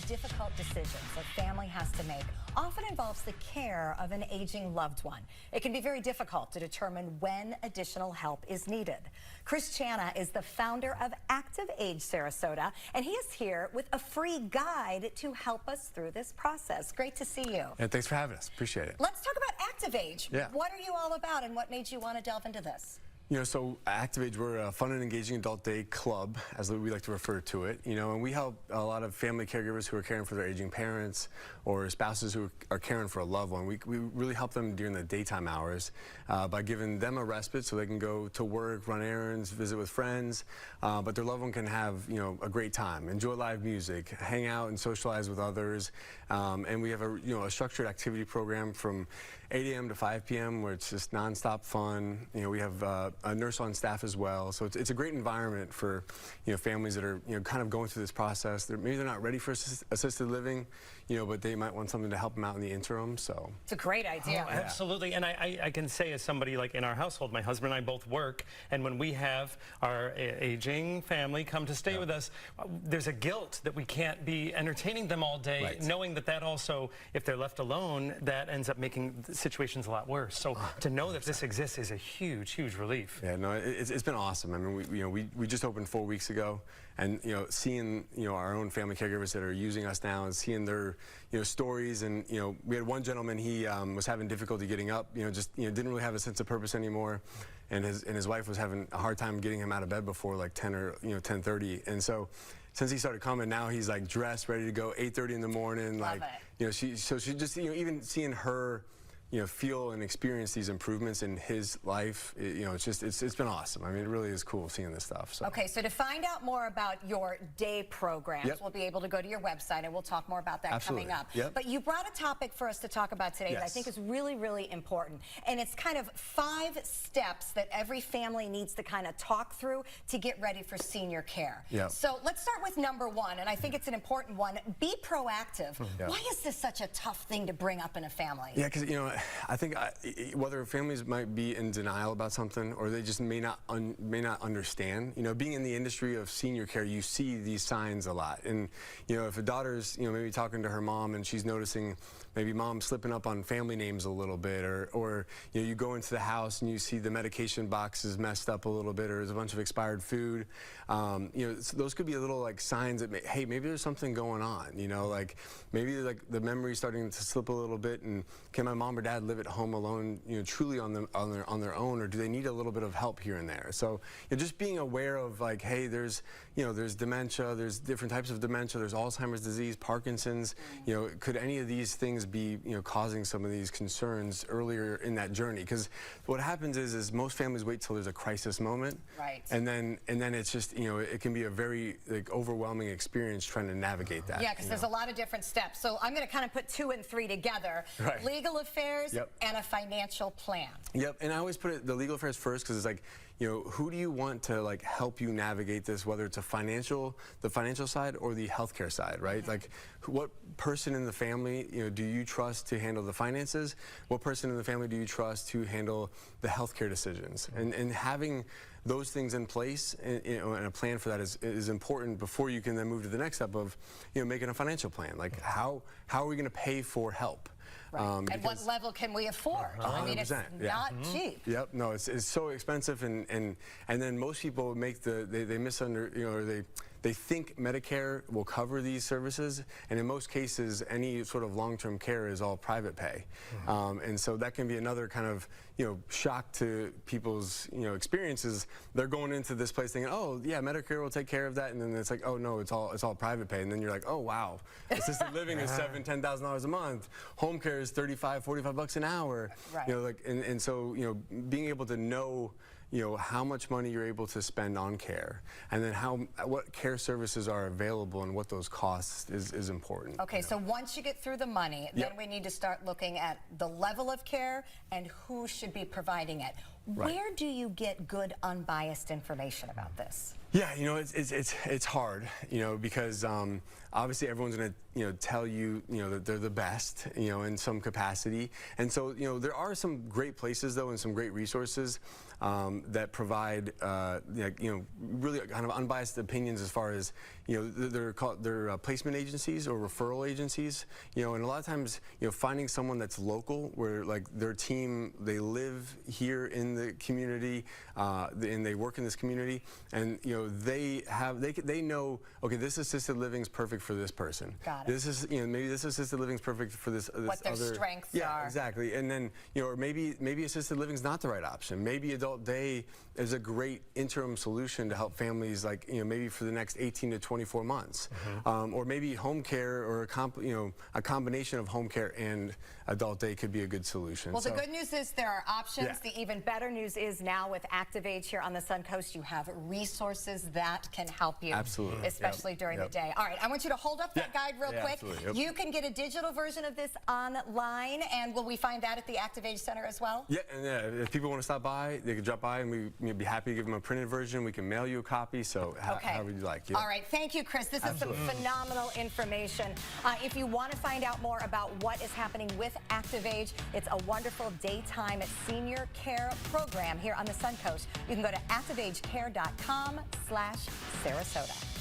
most difficult decisions a family has to make often involves the care of an aging loved one. It can be very difficult to determine when additional help is needed. Chris Channa is the founder of Active Age Sarasota, and he is here with a free guide to help us through this process. Great to see you. And thanks for having us. Appreciate it. Let's talk about Active Age. Yeah. What are you all about, and what made you want to delve into this? So Active Age, we're a fun and engaging adult day club, as we like to refer to it. And we help a lot of family caregivers who are caring for their aging parents or spouses who are caring for a loved one. We really help them during the daytime hours by giving them a respite so they can go to work, run errands, visit with friends, but their loved one can have a great time, enjoy live music, hang out and socialize with others. And we have a structured activity program from 8 a.m. to 5 p.m. where it's just nonstop fun. We have a nurse on staff as well, so it's a great environment for families that are kind of going through this process. Maybe they're not ready for assisted living, but they might want something to help them out in the interim. So it's a great idea. Oh, absolutely. And I can say, as somebody like in our household, my husband and I both work, and when we have our aging family come to stay with us, there's a guilt that we can't be entertaining them all day, knowing that also, if they're left alone, that ends up making situations a lot worse. So to know that this exists is a huge relief. Yeah, no, it's been awesome. I mean, we just opened 4 weeks ago, and seeing our own family caregivers that are using us now and seeing their stories, and we had one gentleman, he was having difficulty getting up, didn't really have a sense of purpose anymore, and his wife was having a hard time getting him out of bed before like 10 or 10:30, and so since he started coming, now he's like dressed, ready to go, 8:30 in the morning. Love it. She just even seeing her feel and experience these improvements in his life, it's been awesome. I mean, it really is cool seeing this stuff. So. Okay, so to find out more about your day programs, we'll be able to go to your website, and we'll talk more about that coming up. But you brought a topic for us to talk about today that I think is really important, and it's kind of 5 steps that every family needs to kind of talk through to get ready for senior care. So let's start with number 1, and I think it's an important one. Be proactive. Why is this such a tough thing to bring up in a family? Yeah, because I think whether families might be in denial about something, or they just may not understand. Being in the industry of senior care, you see these signs a lot. And if a daughter's maybe talking to her mom and she's noticing maybe mom slipping up on family names a little bit, or you go into the house and you see the medication box is messed up a little bit, or there's a bunch of expired food. So those could be little like signs that hey, maybe there's something going on. Like maybe like the memory's starting to slip a little bit, and can my mom or dad live at home alone, truly on their own, or do they need a little bit of help here and there? So just being aware of like, hey, there's dementia, there's different types of dementia, there's Alzheimer's disease, Parkinson's. Could any of these things be causing some of these concerns earlier in that journey? Because what happens is most families wait till there's a crisis moment, and then it's just it can be a very overwhelming experience trying to navigate that. Yeah, because there's a lot of different steps. So I'm going to kind of put 2 and 3 together: legal affairs and a financial plan. And I always put the legal affairs first, because it's like, who do you want to help you navigate this, whether it's the financial side or the healthcare side, right? Like, what person in the family do you trust to handle the finances? What person in the family do you trust to handle the healthcare decisions? And having those things in place and a plan for that is important before you can then move to the next step of making a financial plan. Like, how are we going to pay for help? And what level can we afford? I mean, it's not cheap. No, it's so expensive, and then most people make they think Medicare will cover these services, and in most cases, any sort of long-term care is all private pay, and so that can be another kind of shock to people's experiences. They're going into this place thinking, oh yeah, Medicare will take care of that, and then it's like, oh no, it's all private pay, and then you're like, oh wow, assisted living is $7,000-$10,000 a month, home care is $35-$45 an hour, and so being able to know how much money you're able to spend on care, and then what care services are available and what those costs is important. Okay, so once you get through the money, then we need to start looking at the level of care and who should be providing it. Where do you get good, unbiased information about this? Yeah, you know, it's hard, you know, because obviously everyone's going to, you know, tell you, you know, that they're the best, you know, in some capacity. And so, you know, there are some great places though and some great resources that provide, you know, really kind of unbiased opinions as far as, you know, they're placement agencies or referral agencies, you know, and a lot of times, you know, finding someone that's local where like their team, they live here in the community and they work in this community, and you know, they know, okay, this assisted living is perfect for this person. Got it. This is, you know, maybe this assisted living is perfect for this what their other strengths yeah, are. exactly. And then, you know, or maybe assisted living is not the right option. Maybe adult day is a great interim solution to help families, like, you know, maybe for the next 18 to 24 months. Or maybe home care or a combination of home care and adult day could be a good solution. Well, the good news is there are options. Yeah. The even better news is now with ActiveAge here on the Suncoast, you have resources that can help you. Absolutely. Especially during the day. All right, I want you to hold up that guide real quick. Absolutely. You can get a digital version of this online, and will we find that at the ActiveAge Center as well? Yeah, and if people want to stop by, they can drop by, and we'd be happy to give them a printed version. We can mail you a copy, so however you like. Yeah. All right, thank you, Chris. This is some phenomenal information. If you want to find out more about what is happening with ActiveAge, it's a wonderful daytime senior care program here on the Suncoast. You can go to activeagecare.com/Sarasota.